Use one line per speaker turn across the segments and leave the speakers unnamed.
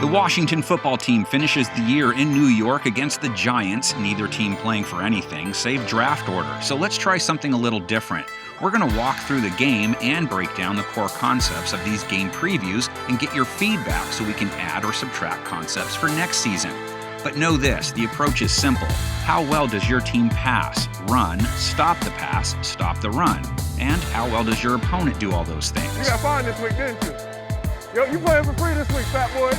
The Washington football team finishes the year in New York against the Giants, neither team playing for anything save draft order. So let's try something a little different. We're going to walk through the game and break down the core concepts of these game previews and get your feedback so we can add or subtract concepts for next season. But know this, the approach is simple. How well does your team pass, run, stop the pass, stop the run? And how well does your opponent do all those things?
You got fined this week, didn't you? Yo, you playing for free this week, fat boy.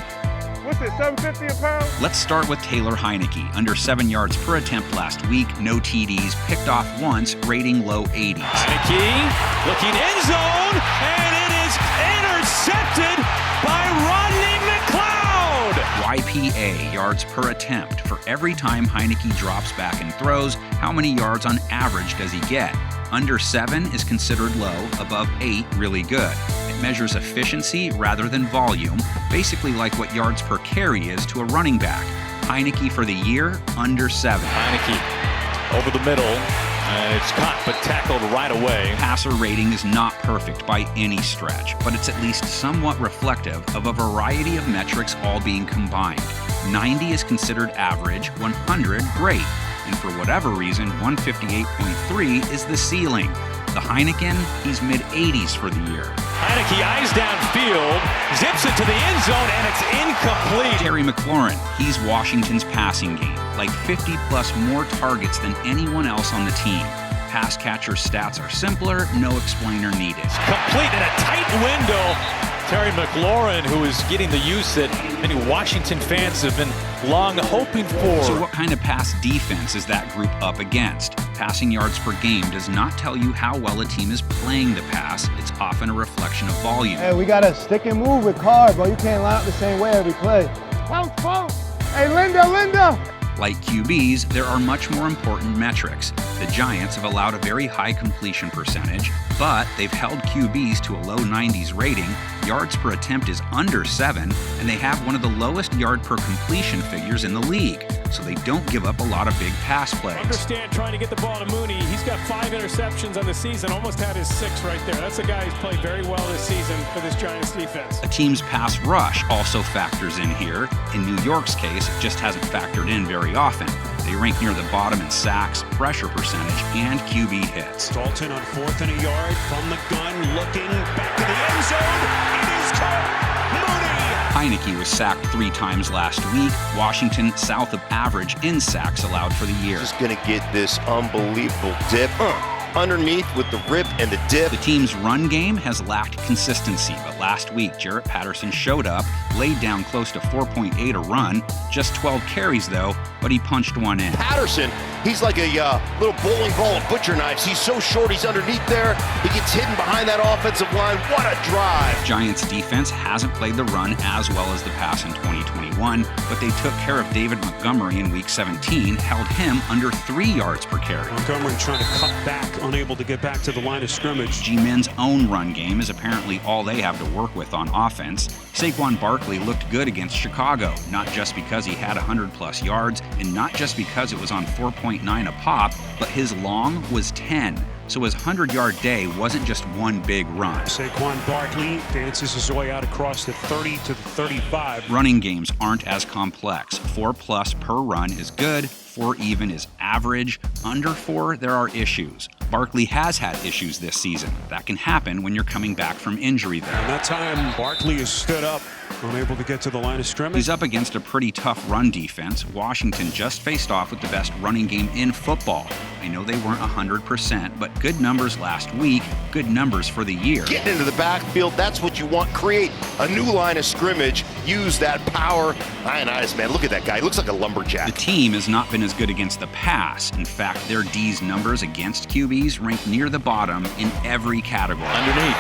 What's it, $7.50 a pound?
Let's start with Taylor HEINICKE. Under 7 yards per attempt last week, no TDs, picked off once, rating low 80s.
HEINICKE looking end zone, and it is intercepted by Rodney McLeod.
YPA, yards per attempt. For every time HEINICKE drops back and throws, how many yards on average does he get? Under 7 is considered low, above 8 really good. It measures efficiency rather than volume, basically like what yards per carry is to a running back. HEINICKE for the year, under 7.
HEINICKE over the middle, and it's caught but tackled right away.
Passer rating is not perfect by any stretch, but it's at least somewhat reflective of a variety of metrics all being combined. 90 is considered average, 100 great. And for whatever reason, 158.3 is the ceiling. The HEINICKE, he's mid-80s for the year.
HEINICKE eyes downfield, zips it to the end zone, and it's incomplete.
Terry McLaurin, he's Washington's passing game, like 50-plus more targets than anyone else on the team. Pass catcher stats are simpler, no explainer needed.
Complete in a tight window. Terry McLaurin, who is getting the use that many Washington fans have been long hoping for.
So what kind of pass defense is that group up against? Passing yards per game does not tell you how well a team is playing the pass. It's often a reflection of volume.
Hey, we got to stick and move with Carr, bro. You can't line up the same way every play.
Post. Hey, Linda.
Like QBs, there are much more important metrics. The Giants have allowed a very high completion percentage, but they've held QBs to a low 90s rating, yards per attempt is under 7, and they have one of the lowest yard per completion figures in the league, so they don't give up a lot of big pass plays.
Understand trying to get the ball to Mooney. He's got 5 interceptions on the season, almost had his 6 right there. That's a guy who's played very well this season for this Giants defense.
A team's pass rush also factors in here. In New York's case, it just hasn't factored in very often. They rank near the bottom in sacks, pressure percentage, and QB hits.
Dalton on 4th and a yard from the gun, looking back to the end zone. It is caught. Mooney.
HEINICKE was sacked 3 times last week. Washington south of average in sacks allowed for the year.
Just going to get this unbelievable dip underneath with the rip and the dip.
The team's run game has lacked consistency, but last week JARET Patterson showed up, laid down close to 4.8 a run, just 12 carries though, but he punched one in.
Patterson, he's like a little bowling ball of butcher knives. He's so short, he's underneath there. He gets hidden behind that offensive line. What a drive.
Giants defense hasn't played the run as well as the pass in 2021, but they took care of David Montgomery in week 17, held him under 3 yards per carry.
Montgomery trying to cut back, unable to get back to the line of scrimmage.
G-Men's own run game is apparently all they have to work with on offense. SAQUON BARKLEY looked good against Chicago, not just because he had 100-plus yards, and not just because it was on 4.9 a pop, but his long was 10. So his 100-yard day wasn't just one big run.
SAQUON BARKLEY dances his way out across the 30 to the 35.
Running games aren't as complex. 4+ per run is good. 4 even is average. Under 4, there are issues. Barkley has had issues this season. That can happen when you're coming back from injury though.
And that time, Barkley is stood up, unable to get to the line of scrimmage.
He's up against a pretty tough run defense. Washington just faced off with the best running game in football. I know they weren't 100%, but good numbers last week, good numbers for the year.
Getting into the backfield, that's what you want. Create a new line of scrimmage. Use that power. Ionized, man. Look at that guy. He looks like a lumberjack.
The team has not been as good against the pass. In fact, their D's numbers against QBs rank near the bottom in every category.
Underneath.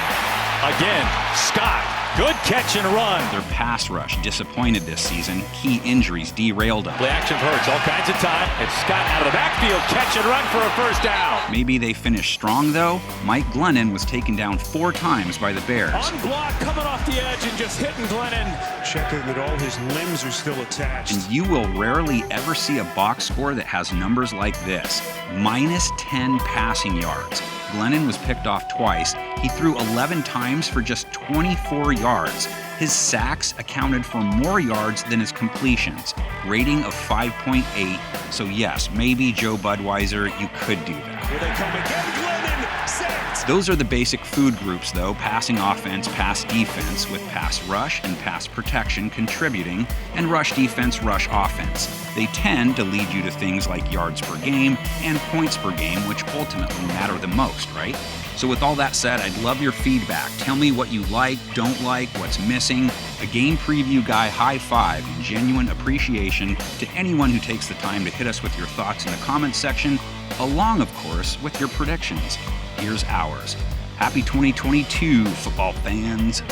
Again, Scott. Good catch and run.
Their pass rush disappointed this season. Key injuries derailed them.
Play action hurts all kinds of time. It's Scott out of the backfield. Catch and run for a first down.
Maybe they finished strong though. Mike Glennon was taken down 4 times by the Bears.
Unblocked, coming off the edge and just hitting Glennon.
Checking that all his limbs are still attached.
And you will rarely ever see a box score that has numbers like this. -10 passing yards. Glennon was picked off twice. He threw 11 times for just 24 yards. His sacks accounted for more yards than his completions, rating of 5.8. So yes, maybe Joe Budweiser, you could do that.
Here they come again, Glennon, sacked.
Those are the basic food groups though: passing offense, pass defense, with pass rush and pass protection contributing, and rush defense, rush offense. They tend to lead you to things like yards per game and points per game, which ultimately matter the most, right? So with all that said, I'd love your feedback. Tell me what you like, don't like, what's missing. A game preview guy high five and genuine appreciation to anyone who takes the time to hit us with your thoughts in the comments section, along, of course, with your predictions. Here's ours. Happy 2022, football fans.